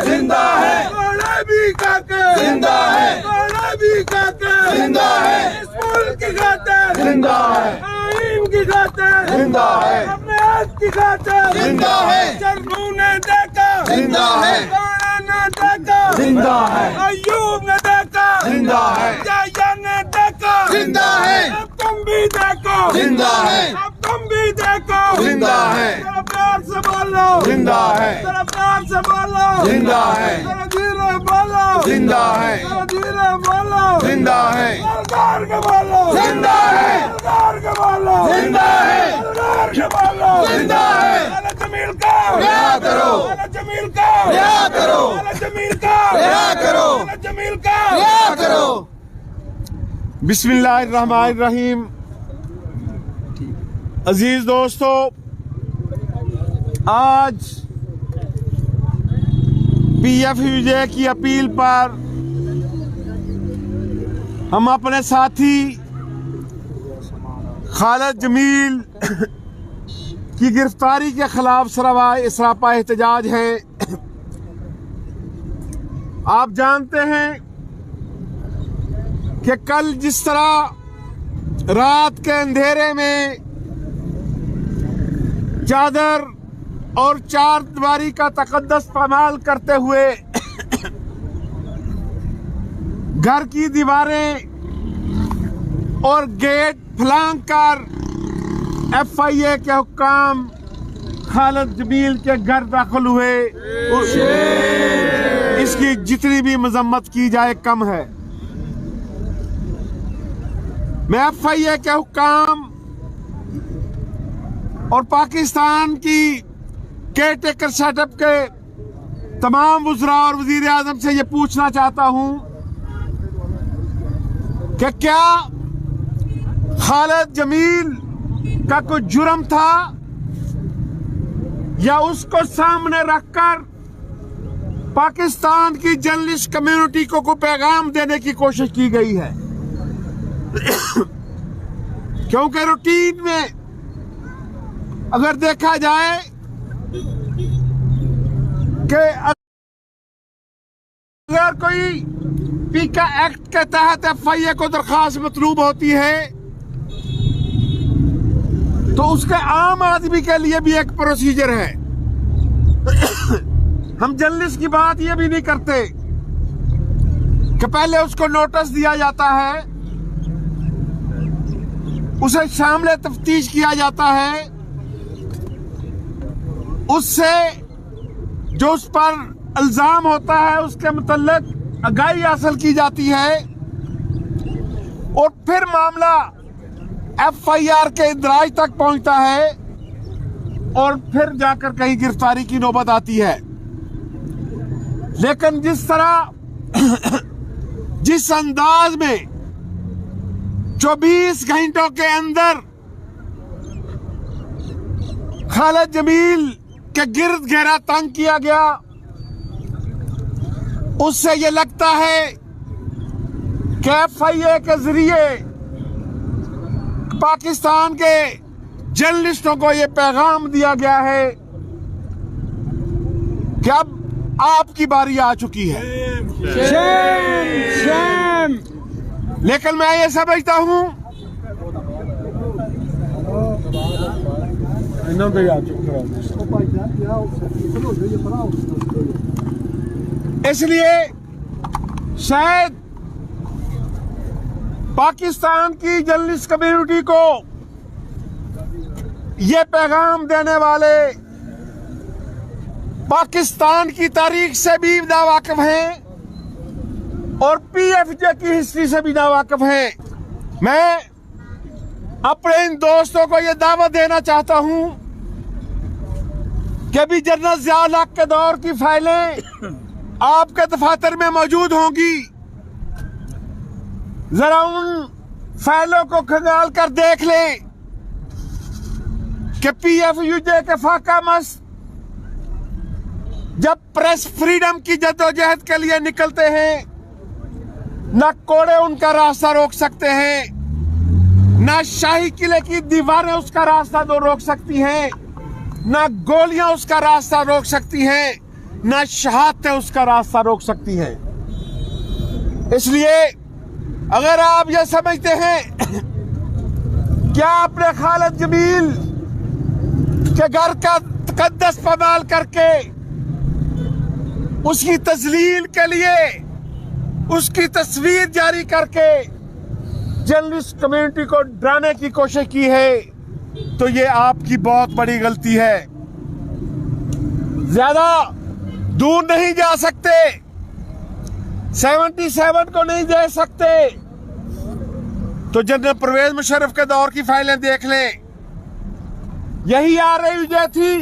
जिंदा है, घोड़े भी काके जिंदा है, घोड़े भी काके जिंदा है, इस मुल्क की खातिर जिंदा है, आईन की खातिर जिंदा है, अपने हक की खातिर जिंदा है, चरनू ने देखा जिंदा है, घोड़े ने देखा जिंदा है, अयूब ने देखा जिंदा है, याया ने देखा जिंदा है, अब तुम भी देखो जिंदा है, अब तुम भी देखो जिंदा है, जरा प्यार से बोलो जिंदा है, जरा प्यार से बोलो जिंदा है, जरा धीरे बोलो जिंदा है, जरा धीरे बोलो जिंदा है, सरदार के बोलो जिंदा है, सरदार के बोलो जिंदा है, सरदार के बोलो जिंदा है, अला जमील का रिहा करो, अला जमील का रिहा करो, अला जमील का रिहा करो, अला जमील का रिहा करो। बिस्मिल्लाहिर्रहमानिर्रहीम। अजीज दोस्तों, आज PFUJ की अपील पर हम अपने साथी खालिद जमील की गिरफ्तारी के खिलाफ सरापा एहतजाज है। आप जानते हैं कि कल जिस तरह रात के अंधेरे में चादर और चार दीवारी का तकद्दस पामाल करते हुए घर की दीवारें और गेट फलांग कर FIA के हुक्काम खालिद जमील के घर दाखिल हुए, इसकी जितनी भी मजम्मत की जाए कम है। मैं FIA के हुक्काम और पाकिस्तान की केयर टेकर सेटअप के तमाम वज़रा और वज़ीर आज़म से ये पूछना चाहता हूं कि क्या खालिद जमील का कोई जुर्म था या उसको सामने रखकर पाकिस्तान की जर्नलिस्ट कम्युनिटी को कोई पैगाम देने की कोशिश की गई है। क्योंकि रूटीन में अगर देखा जाए कि अगर कोई पीका एक्ट के तहत FIA को दरखास्त मतलूब होती है तो उसके आम आदमी के लिए भी एक प्रोसीजर है। हम जर्नलिस्ट की बात ये भी नहीं करते कि पहले उसको नोटिस दिया जाता है, उसे शामिल तफ्तीश किया जाता है, उससे जो उस पर इल्जाम होता है उसके मुतल्लिक आगाही हासिल की जाती है और फिर मामला FIR के इंदराज तक पहुंचता है और फिर जाकर कहीं गिरफ्तारी की नौबत आती है। लेकिन जिस तरह जिस अंदाज में 24 घंटों के अंदर खालिद जमील के गिर्द घेरा तंग किया गया, उससे ये लगता है कि FIA के जरिए पाकिस्तान के जर्नलिस्टों को ये पैगाम दिया गया है कि अब आपकी बारी आ चुकी है। लेकिन मैं ये समझता हूं इसलिए शायद पाकिस्तान की जर्नलिस्ट कम्युनिटी को ये पैगाम देने वाले पाकिस्तान की तारीख से भी नावाकिफ हैं और PFJ की हिस्ट्री से भी नावाकिफ हैं। मैं अपने इन दोस्तों को ये दावत देना चाहता हूं कि अभी जनरल ज़िया के दौर की फाइलें आपके दफातर में मौजूद होंगी। जरा उन फाइलों को खंगाल कर देख लें कि PFUJ के फाका मस्त जब प्रेस फ्रीडम की जद्दोजहद के लिए निकलते हैं, न कोड़े उनका रास्ता रोक सकते हैं, न शाही किले की दीवारें उसका रास्ता रोक सकती हैं, न गोलियां उसका रास्ता रोक सकती हैं। ना शहादतें उसका रास्ता रोक सकती हैं। इसलिए अगर आप यह समझते हैं क्या आपने खालिद जमील के घर का तकद्दस पामाल करके उसकी तस्लील के लिए उसकी तस्वीर जारी करके जर्नलिस्ट कम्युनिटी को डराने की कोशिश की है, तो ये आपकी बहुत बड़ी गलती है। ज्यादा दूर नहीं जा सकते, 77 को नहीं दे सकते, तो जनरल परवेज मुशर्रफ के दौर की फाइलें देख लें। यही RAUJ थी,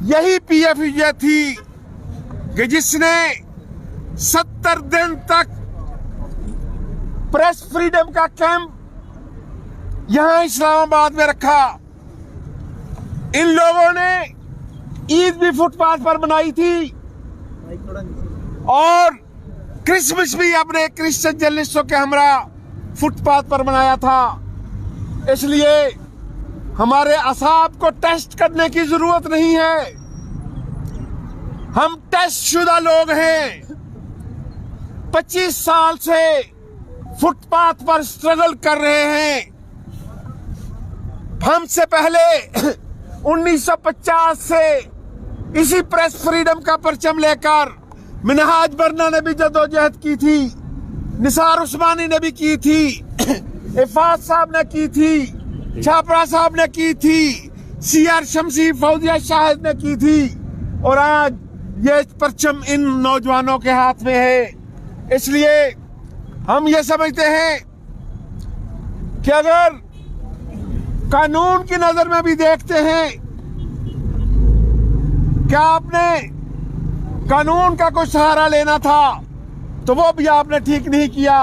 यही PFUJ थी कि जिसने 70 दिन तक प्रेस फ्रीडम का कैंप यहां इस्लामाबाद में रखा। इन लोगों ने ईद भी फुटपाथ पर मनाई थी और क्रिसमस भी अपने क्रिश्चियन जर्नलिस्टों के हमरा फुटपाथ पर मनाया था। इसलिए हमारे असाब को टेस्ट करने की जरूरत नहीं है। हम टेस्ट शुदा लोग हैं। 25 साल से फुटपाथ पर स्ट्रगल कर रहे हैं। हमसे पहले 1950 से इसी प्रेस फ्रीडम का परचम लेकर मिनहाज बरना ने भी जदोजहद की थी, निसार उस्मानी ने भी की थी, इफात साहब ने की थी, छापरा साहब ने की थी, CR शमसी, फौजिया शाहिद ने की थी, और आज ये परचम इन नौजवानों के हाथ में है। इसलिए हम ये समझते हैं कि अगर कानून की नजर में भी देखते हैं क्या आपने कानून का कोई सहारा लेना था, तो वो भी आपने ठीक नहीं किया,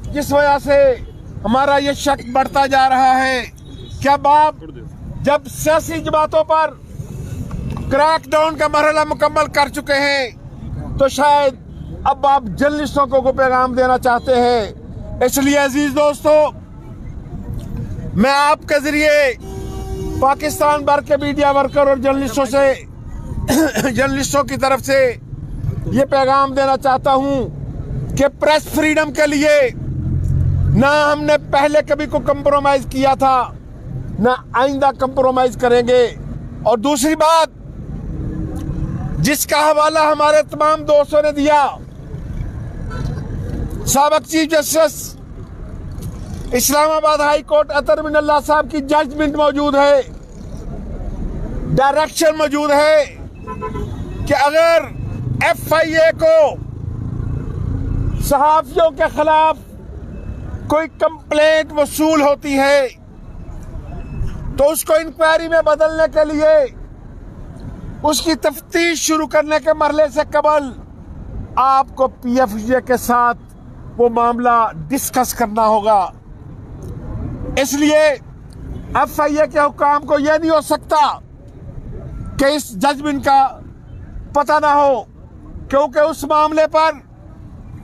जिस वजह से हमारा ये शक बढ़ता जा रहा है कि अब आप जब सियासी जमातों पर क्रैकडाउन का मरहला मुकम्मल कर चुके हैं, तो शायद अब आप जर्नलिस्टों को पैगाम देना चाहते हैं। इसलिए अजीज दोस्तों, मैं आपके जरिए पाकिस्तान भर के मीडिया वर्कर और जर्नलिस्टों से जर्नलिस्टों की तरफ से ये पैगाम देना चाहता हूं कि प्रेस फ्रीडम के लिए ना हमने पहले कभी को कंप्रोमाइज किया था, ना आइंदा कंप्रोमाइज करेंगे। और दूसरी बात, जिसका हवाला हमारे तमाम दोस्तों ने दिया, साबिक chief justice Islamabad high court Athar Minallah साहब की जजमेंट मौजूद है, डायरेक्शन मौजूद है कि अगर FIA को सहाफियों के खिलाफ कोई कंप्लेंट वसूल होती है तो उसको इंक्वायरी में बदलने के लिए उसकी तफ्तीश शुरू करने के मरहले से कबल आपको PFUJ के साथ वो मामला डिस्कस करना होगा। इसलिए FIA के हुक्काम को यह नहीं हो सकता कि इस जजमेंट का पता ना हो, क्योंकि उस मामले पर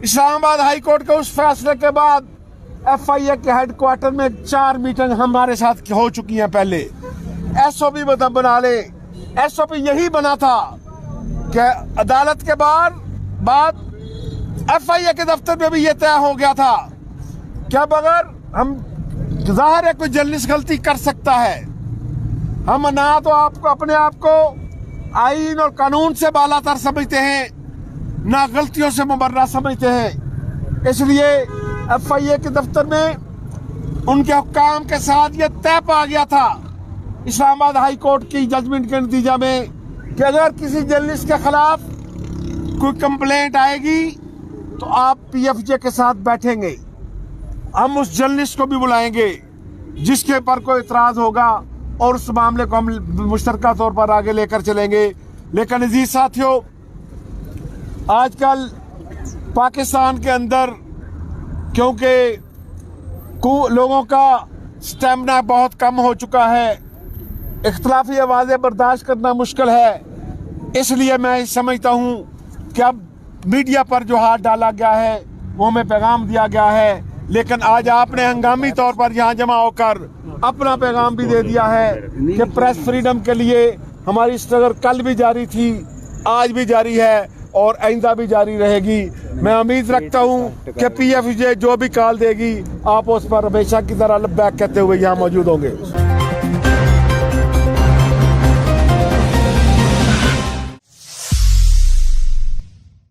इस्लामाबाद हाई कोर्ट के उस फैसले के बाद FIA के हेडक्वार्टर में 4 मीटिंग हमारे साथ हो चुकी हैं। पहले SOP बना ले, SOP यही बना था कि अदालत के बाद FIA के दफ्तर में भी ये तय हो गया था कि अब अगर हम, जाहिर है कोई जर्नलिस्ट गलती कर सकता है, हम ना तो आपको अपने आप को आईन और कानून से बालातर समझते हैं, ना गलतियों से मुबर्रा समझते हैं। इसलिए FIA के दफ्तर में उनके हुक्काम के साथ ये तय पा गया था इस्लामाबाद हाई कोर्ट की जजमेंट के नतीजा में कि अगर किसी जर्नलिस्ट के खिलाफ कोई कंप्लेंट आएगी तो आप PFUJ के साथ बैठेंगे, हम उस जर्नलिस्ट को भी बुलाएंगे जिसके पर कोई इतराज होगा और उस मामले को हम मुश्तरका तौर पर आगे लेकर चलेंगे। लेकिन अजीज साथियों, आजकल पाकिस्तान के अंदर क्योंकि लोगों का स्टेमिना बहुत कम हो चुका है, इख्तलाफी आवाज़ें बर्दाश्त करना मुश्किल है, इसलिए मैं समझता हूँ कि अब मीडिया पर जो हाथ डाला गया है वो हमें पैगाम दिया गया है। लेकिन आज आपने हंगामी तौर पर यहाँ जमा होकर अपना पैगाम भी दे दिया है कि प्रेस फ्रीडम के लिए हमारी स्ट्रगल कल भी जारी थी, आज भी जारी है और आइंदा भी जारी रहेगी। मैं उम्मीद रखता हूं कि PFJ जो भी कॉल देगी आप उस पर हमेशा की तरह लब्बैक कहते हुए यहाँ मौजूद होंगे।